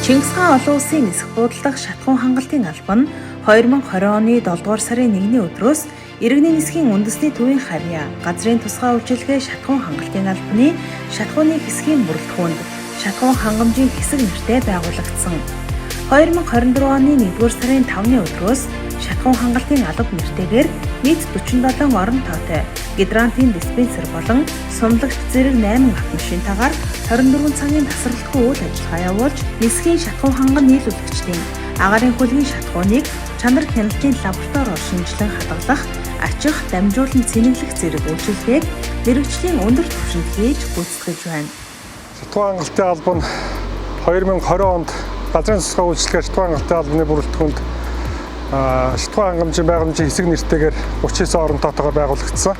Чингис хаан олон улсын нисэх буудалдах шатхуун хангалтын алба нь 2020 оны 7 дугаар сарын 1-ний өдрөөс иргэний нисхийн үндэсний төвийн харьяа газрын тусгай үйлчилгээ шатхуун хангалтын албаны шатхууны хэсгийн бүрэлдэхүүнд шатхуун хангамжийн хэсэг нэртэй байгуулагдсан. 2024 оны 1-р сарын 5-ны өдрөөс шатхуун хангалтын алба нэртэйгээр нийт 47 орон тоотой гидрантын диспенсер болон сумлагч зэрэг 8 автомашинтайгаар 24 цагийн тасралтгүй үйл ажиллагаа явуулж нисхийн шатхуун ханган нийлүүлэгчдийн агаарын хөлгийн шатхууныг чанар хяналтын лабораториор шинжилэн хадгалах, ачих, дамжуулан цэнэглэх зэрэг үйлчилгээг мэргэжлийн өндөр түвшинд хийж гүйцэтгэж байна. Шатхуун хангалтын алба нь 2020 онд газрын тусгай үйлчилгээ шатхуун хангалтын албаны бүрэлдэхүүнд шатхуун хангамжийн байгууламжийн хэсэг нэртэйгээр 39 орон тоотойгоор байгуулагдсан.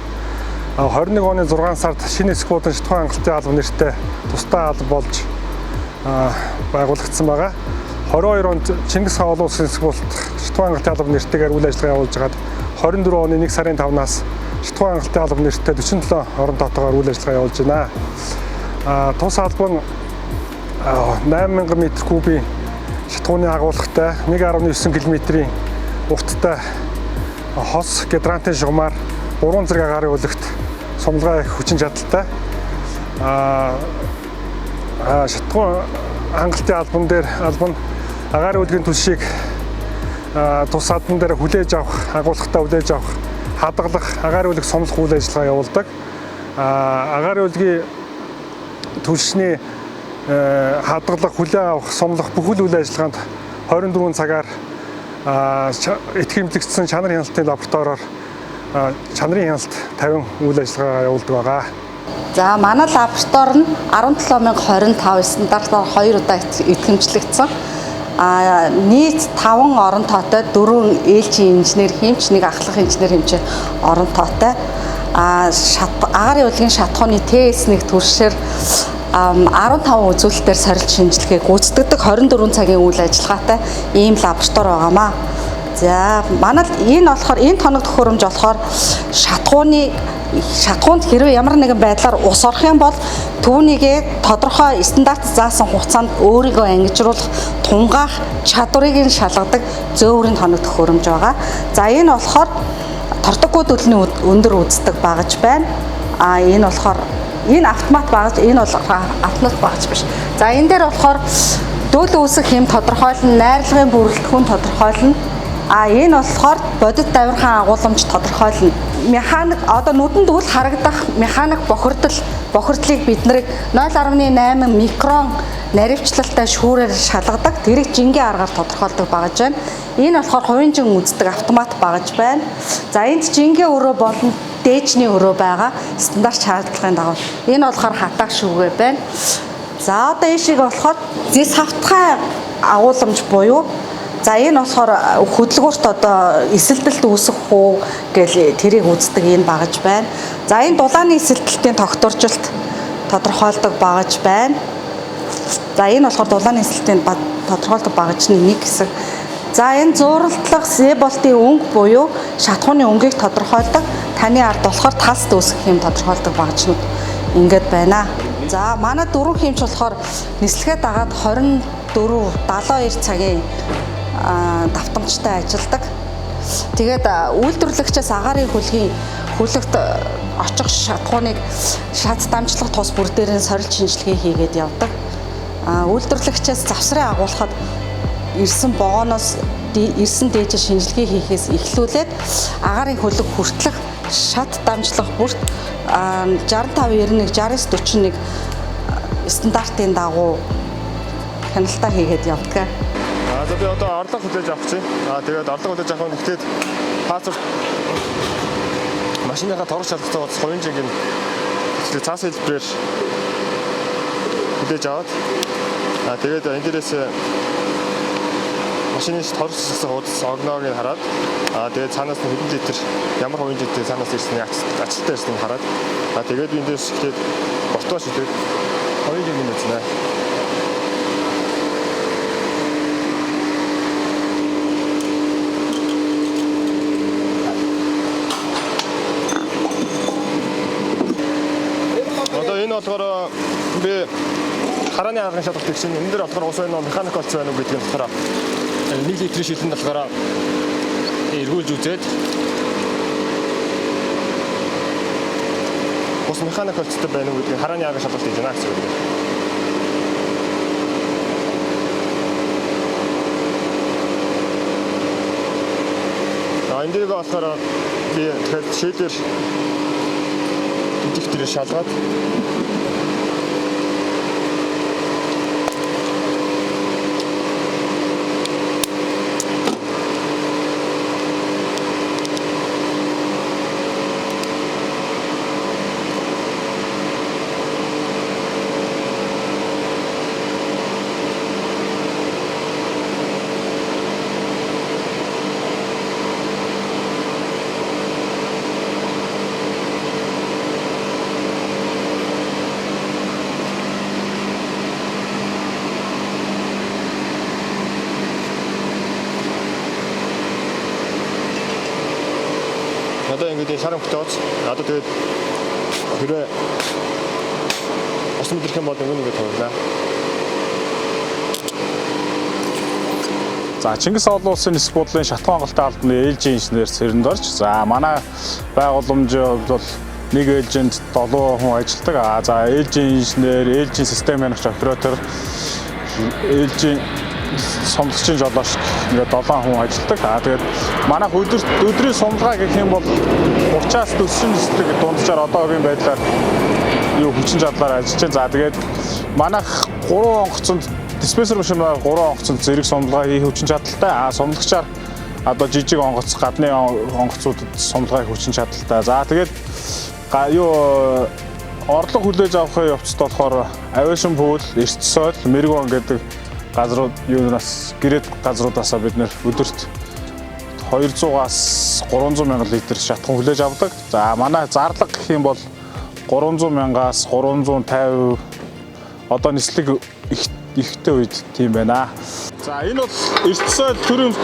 21 оны 6 сард шинэ нисэх буудлын шатхуун хангалтын алба нэртэй тусдаа алба болж байгуулагдсан байгаа. 22 онд Чингис хаан олон улсын нисэх буудлын шатхуун хангалтын алба нэртэйгээр үйл ажиллагаа явуулж байгаад 24 оны 1 сарын 5-наас шатхуун хангалтын алба нэртэй 47 орон тоотойгоор үйл ажиллагаа явуулж байна. Тус алба нь 8000 м3 шатхууны агуулгатай 1.9 км-ийн урттай хос гидрантын шугамар 3 зэрэг агаарын үлэгт сумлгаа их хүчин чадалтай. Шатхуун хангалтын албан дээр агаарын үлгийн түлшийг тус албан дээр хүлээж авах, агуулгатай хүлээж авах, хадгалах, агаарын үлэг сумлах үйл ажиллагаа явуулдаг. Агаарын үлгийн түлшний хадгалах, хүлээн авах, сумлах бүхэл үйл ажиллагаанд 24 цагаар эдх хэмжлэгдсэн чанар хяналтын лабораториор чанарын хяналт 50 үйл ажиллагаа явуулдаг байгаа. За манай лаборатори нь 17025 стандартаар 2 удаа эдх хэмжлэгдсэн. Нийт 5 орон тоотой 4 ээлжийн инженер хэмч, 1 ахлах инженер хэмжээ орон тоотой. Агаарын үлгийн шатхууны ТС1 түвшээр 15 үзүүлэлтээр сорилт шинжилгээ гүйцэтгэдэг 24 цагийн үйл ажиллагаатай ийм лаборатори байгаамаа. За манайд энэ болохоор энэ тоног төхөөрөмж болохоор шатхуунд хэрвээ ямар нэгэн байдлаар ус орох юм бол түүнийгээ тодорхой стандарт заасан хугацаанд өөрийгөө ангижруулах, тунгаах чадварыг нь шалгадаг зөөврийн тоног төхөөрөмж байгаа. За энэ болохоор тортоггүй төлөвний өндөр үздэг багаж байна. Энэ болохоор энэ автомат багаж, энэ бол автомат багаж биш. За энэ дээр болохоор дүүлэн үүсэх хэм тодорхойлно, найрлагын бүрэлдэхүүн тодорхойлно. Энэ болохоор бодит давирхан агууламж тодорхойлно. Механик одоо нүдэнд үл харагдах механик бохирдлыг бид нарыг 0.8 микрон наривчлалтай шүүрээр шалгадаг. Тэрийг жингийн аргаар тодорхойлдог багаж байна. Энэ болохоор хувийн жин үздэг автомат багаж байна. За энд жингийн өрөө болон дээжний өрөө байгаа стандарт шаардлагын дагуу. Энэ болохоор хатаах шүүгээ байна. За одоо энэ шиг болохоор зэс хавтгай агууламж буюу за энэ болохоор хөдөлгөөрт одоо эсэлтэлт үүсэх үү гэл тэрийг үздэг энэ багаж байна. За энэ дулааны эсэлтэлтийн тогтворжилт тодорхойлдог багаж байна. За энэ болохоор дулааны эсэлтийн тодорхойлдог багажны нэг хэсэг. За энэ зууралтлах зэболтын өнгө буюу шатхууны өнгийг тодорхойлдог. Таны ард болохоор талст үүсэх хэм тодорхойлдог багажнууд ингээд байна. За манай дөрвөн хэмч болохоор нислэгээ дагаад 72 цагийн давтамжтай ажилладаг. Тэгээд үйлдвэрлэгчээс агаарын хөлгийн хүлэгт очих шатхууныг шат дамжлах тус бүр дээр нь сорилт шинжилгээ хийгээд явдаг. Үйлдвэрлэгчээс завсрын агуулхад ирсэн богоноос ирсэн дээжээр шинжилгээ хийхээс эхлүүлээд агаарын хөлөг хүртлэх шат дамжлах бүрт 6591 6941 стандартын дагуу хяналтаа хийгээд явдаг. За би одоо орлого хүлээж авах чинь. Тэгээд орлого хүлээж авах нь гэхдээ паспорт машиныхаа торгож шалгацсан хувийн жингийн цаас хэлбэрээр хүлээж аваад тэгээд энэ дээрээс машины торгожсон хуудас огноог нь хараад тэгээд цаанаас нь хэдэн литр ямар хувийн жинтэй цаанаас ирсэн ачилтаа ирсэн нь хараад тэгээд энэ дээрс ихтэй бортоо шидэд хувийн жингийн нэзнэ. Энэ болохоор би харааны харааны аргын шалгалт гэсэн энэ дээр болохоор ус байна уу, механик олц байна уу гэдэг нь болохоор 1 литрийн шилэн болохоор эргүүлж үзээд ус механик олцтой байна уу гэдгийг харааны аргын шалгалт хийж байна гэсэн үг. Эндээ болохоор би тэгэхээр шийдээр дэвтэрээ шалгаад одоо ингээд шаран бүтээц. Одоо тэгээд хэрэг ус мэдрэх юм бол ингээд тавина. За Чингис олон улсын нисэх бодлогын шатхан хангалттай албаны ээлжийн инженер Цэрэнд орж. За манай байгууламжийн хувьд бол нэг ээлжинд 7 хүн ажилладаг. За ээлжийн инженер, ээлжийн систем менежер, оператор, ээлжийн сомлогчийн жолооч ингээд 7 хүн ажилладаг. Тэгээд манайх өдрийн сумлгаа гэх юм бол 30-аас 40 нисдэг дунджаар одоогийн байдлаар юу хүчин чадлаар ажиллаж байна. За тэгээд манайх 3 онгоцонд диспенсер машинаар 3 онгоцонд зэрэг сумлгаа хийх хүчин чадалтай. Сумлагчаар одоо жижиг онгоц, гадны онгоцуудад сумлгаа хийх хүчин чадалтай. За тэгээд юу орлого хүлээж авахын явцад болохоор авиашин пул, эрт соёл, мэрэгон гэдэг газрууд юунаас гэрээд газруудаасаа бид нэр өдөрт 200-аас 300 мянган литр шатхан хүлээж авдаг. За манай зарлага гэх юм бол 300 мянгаас 350 одоо нислэг ихтэй үед тийм байна. За энэ бол эртсэл төрийн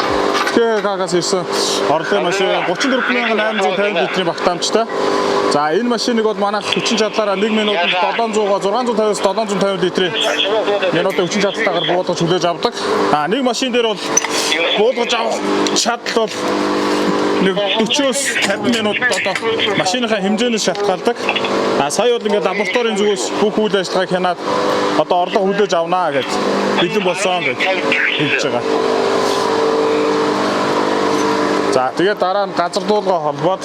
ТК-гаас ирсэн орлогын машин 34850 литрийн багтаамжтай. За энэ машиныг бол манайх хүчин чадлаараа 1 минутанд 650-аас 750 литрийн минутын хүчин чадалтайгаар буулгаж хүлээж авдаг. Нэг машин дээр бол буулгаж авах чадал бол нэг 40-оос 50 минут одоо машиныхаа хэмжээнээс шалтгаалдаг. Сая бол ингээд лабораторийн зүгээс бүх үйл ажиллагааг хянаад одоо орлого хүлээж авнаа гэж бэлэн болсон гэж хэлж байгаа. За тэгээд дараа нь газар дуулгаа холбоод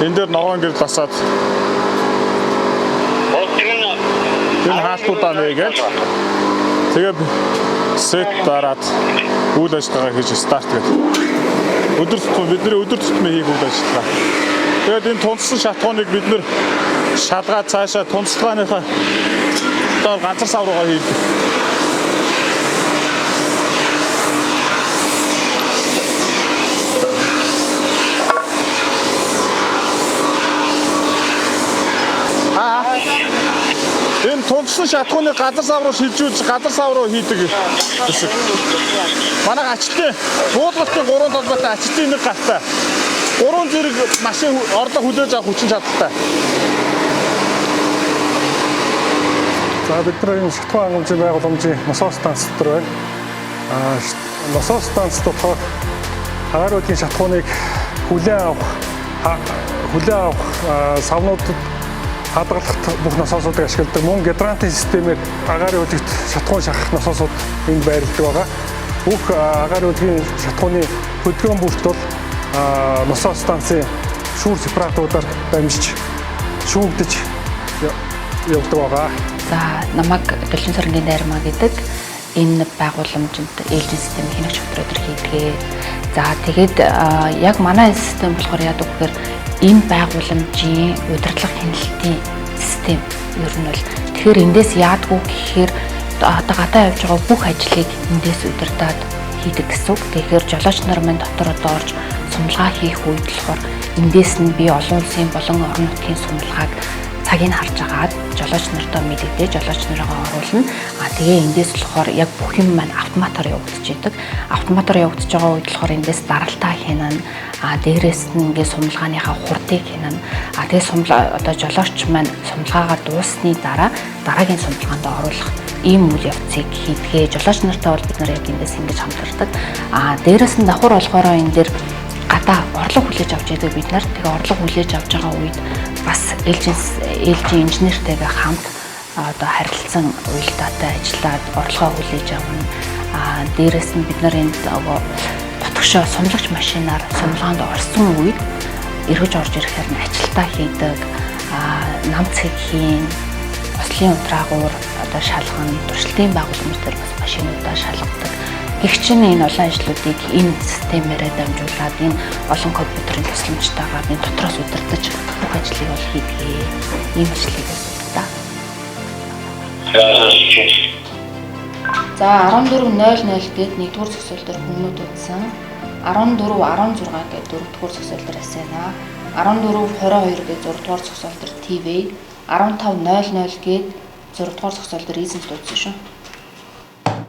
энэ дээр ногоон гэрэл басаад энэ хаалтуудаа нээгээд тэгээд сет дараад үйл ажиллагаа хийж старт гэдэг. Бидний өдөр тутмын хийх үйл ажиллагаа. Тэгээд энэ тунцсан шатхууныг бид нэр шалгаад цаашаа тунцлагааныхаа доор газар сав руугаа хийдэг. Энэ тунцсан шатхууныг газар сав руу шилжүүлж газар сав руу хийдэг гэсэн. Манай ачтын буулгалтын 3 толгойтой ачтын нэг гартай. 3 зэрэг машин орлого хүлээж авах хүчин чадалтай. За бид нар энэ шатхан хангамжийн байгууламжийн насос станц дотор байна. Насос станц дотор агаар үүдгийн шатхууныг хүлээн авах савнуудад хадгалахад бүх насосуудыг ашигладаг. Мөн гидранатын системээр агаар үүдэгт шатхуун шахах насосууд энд байрладаг байгаа. Бүх агаар үүдгийн шатхууны хөдөлгөөн бүрт бол насос станцын шүүр сепараторуудаар дамжиж шүүгдэж явдаг байгаа. За намайг Бэлэн Сорингийн дайрмаа гэдэг энэ байгууламжинд ээлжийн системийн хянагч оператор хийдгээ. За тэгээд яг манай систем болохоор яадаг гэхээр энэ байгууламжийн удирдлага хяналтын систем ер нь бол тэгэхээр эндээс яадгүй гэхээр одоо гадаа явж байгаа бүх ажлыг эндээс удирдаад хийдэг гэсэн үг. Тэгэхээр жолооч нар маань дотор одоо орж сумлгаа хийх үед болохоор эндээс нь би олон улсын болон орон нутгийн сумлгааг цагийг харж агаад жолооч нартаа мэдэгдээ жолооч нарыгаа оруулна. Тэгээ эндээс болохоор яг бүх юм маань автоматар явагдаж идэг. Автоматар явагдаж байгаа үед болохоор эндээс даралтаа хянана. Дээрээс нь ингээд сумлгааныхаа хурдыг хянана. Тэгээ одоо жолооч маань сумлгаагаа дуусны дараа дараагийн сумлгаанд оруулах ийм үйл явцыг хийдгээ. Жолооч нартай бол бид нар яг эндээс ингэж хамтардаг. Дээрээс нь давхар болохоор энэ дээр гадаа орлого хүлээж авч идэг бид нар. Тэгээ орлого хүлээж авч байгаа үед бас ээлжийн инженертэйгээ хамт одоо харилцан уялдаатай ажиллаад орлогоо хүлээж авна. Дээрээс нь бид нар энд ботгошоо сумлагч машинаар сумлагаанд орсон үед эргэж орж ирэхээр нь ажилтаа хийдэг, нам цэг хийн, ослын унтраагуур одоо шалган, туршилтын байгууламж төр бас машинуудаа шалгадаг. Гэгчин энэ олон ажлуудыг энэ системээр дамжуулаад энэ олон компьютерийн тусламжтайгаар энэ дотроос удирдах бүх ажлыг бол хийдгээ. Ийм ажлыг хийдэг. За 14:00 гээд 1-р зөксөл дээр хүмүүд үзсэн. 14:16 гээд 4-р зөксөл дээр асайна. 14:22 гээд 6-р зөксөл дээр ТV, 15:00 гээд 6-р зөксөл дээр эзэнт үзсэн шүү.